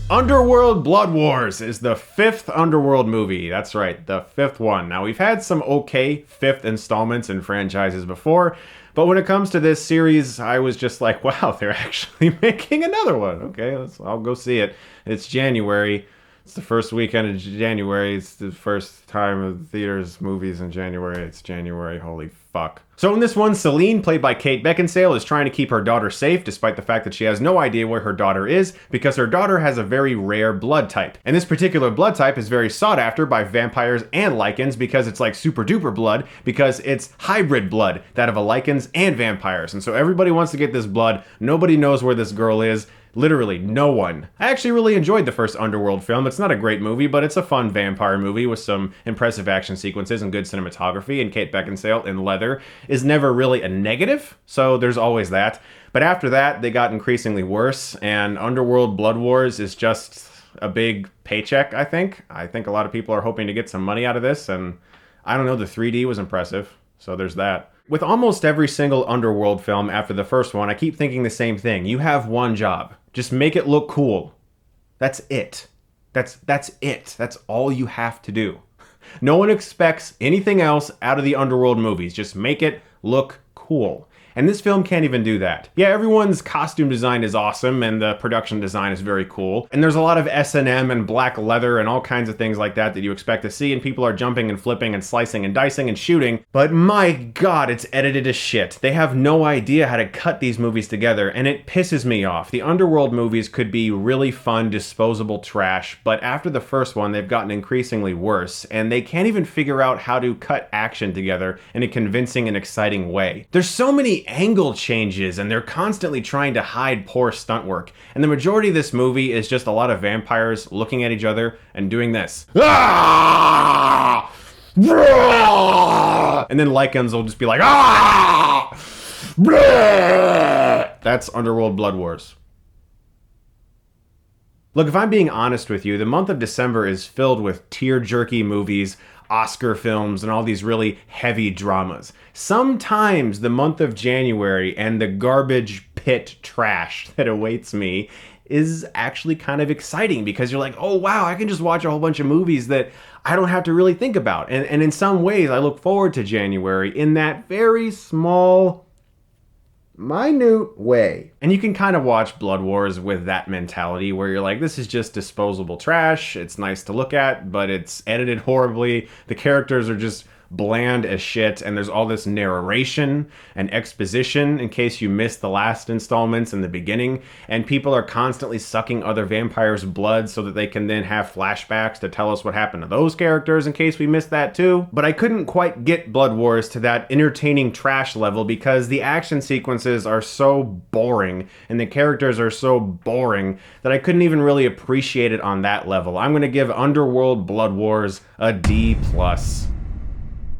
Underworld Blood Wars is the 5th Underworld movie. That's right, the 5th one. Now, we've had some okay 5th installments in franchises before, but when it comes to this series, I was just like, wow, they're actually making another one. Okay, I'll go see it. It's January. It's the first weekend of January. It's the first time of theaters, movies in January. It's January. Holy fuck. So in this one, Celine, played by Kate Beckinsale, is trying to keep her daughter safe despite the fact that she has no idea where her daughter is because her daughter has a very rare blood type. And this particular blood type is very sought after by vampires and lichens because it's like super duper blood because it's hybrid blood, that of a lichens and vampires. And so everybody wants to get this blood. Nobody knows where this girl is. Literally no one. I actually really enjoyed the first Underworld film. It's not a great movie, but it's a fun vampire movie with some impressive action sequences and good cinematography, and Kate Beckinsale in leather is never really a negative, so there's always that. But after that, they got increasingly worse, and Underworld Blood Wars is just a big paycheck, I think. I think a lot of people are hoping to get some money out of this, and I don't know, the 3D was impressive, so there's that. With almost every single Underworld film after the first one, I keep thinking the same thing. You have one job. Just make it look cool. That's it. That's it. That's all you have to do. No one expects anything else out of the Underworld movies. Just make it look cool. And this film can't even do that. Yeah, everyone's costume design is awesome and the production design is very cool. And there's a lot of S&M and black leather and all kinds of things like that that you expect to see, and people are jumping and flipping and slicing and dicing and shooting. But my god, it's edited as shit. They have no idea how to cut these movies together, and it pisses me off. The Underworld movies could be really fun, disposable trash, but after the first one, they've gotten increasingly worse, and they can't even figure out how to cut action together in a convincing and exciting way. There's so many angle changes, and they're constantly trying to hide poor stunt work. And the majority of this movie is just a lot of vampires looking at each other and doing this. Ah! And then lichens will just be like, ah! That's Underworld Blood Wars. Look, if I'm being honest with you, the month of December is filled with tear-jerky movies, Oscar films, and all these really heavy dramas. Sometimes the month of January and the garbage pit trash that awaits me is actually kind of exciting because you're like, oh wow, I can just watch a whole bunch of movies that I don't have to really think about. And in some ways, I look forward to January in that very small, minute way. And you can kind of watch Blood Wars with that mentality where you're like, this is just disposable trash. It's nice to look at, but it's edited horribly. The characters are just bland as shit, and there's all this narration and exposition in case you missed the last installments in the beginning, and people are constantly sucking other vampires' blood so that they can then have flashbacks to tell us what happened to those characters in case we missed that too. But I couldn't quite get Blood Wars to that entertaining trash level because the action sequences are so boring and the characters are so boring that I couldn't even really appreciate it on that level. I'm gonna give Underworld Blood Wars a D+.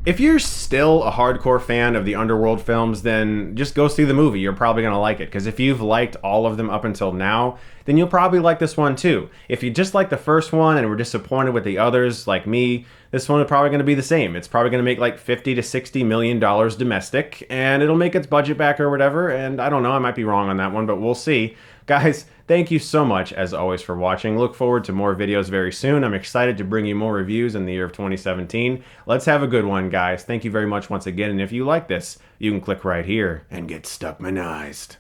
If you're still a hardcore fan of the Underworld films, then just go see the movie. You're probably going to like it, because if you've liked all of them up until now, then you'll probably like this one too. If you just liked the first one and were disappointed with the others, like me, this one is probably going to be the same. It's probably going to make like $50 to $60 million domestic, and it'll make its budget back or whatever, and I don't know, I might be wrong on that one, but we'll see. Guys, thank you so much, as always, for watching. Look forward to more videos very soon. I'm excited to bring you more reviews in the year of 2017. Let's have a good one, guys. Thank you very much once again, and if you like this, you can click right here and get Stuckmanized.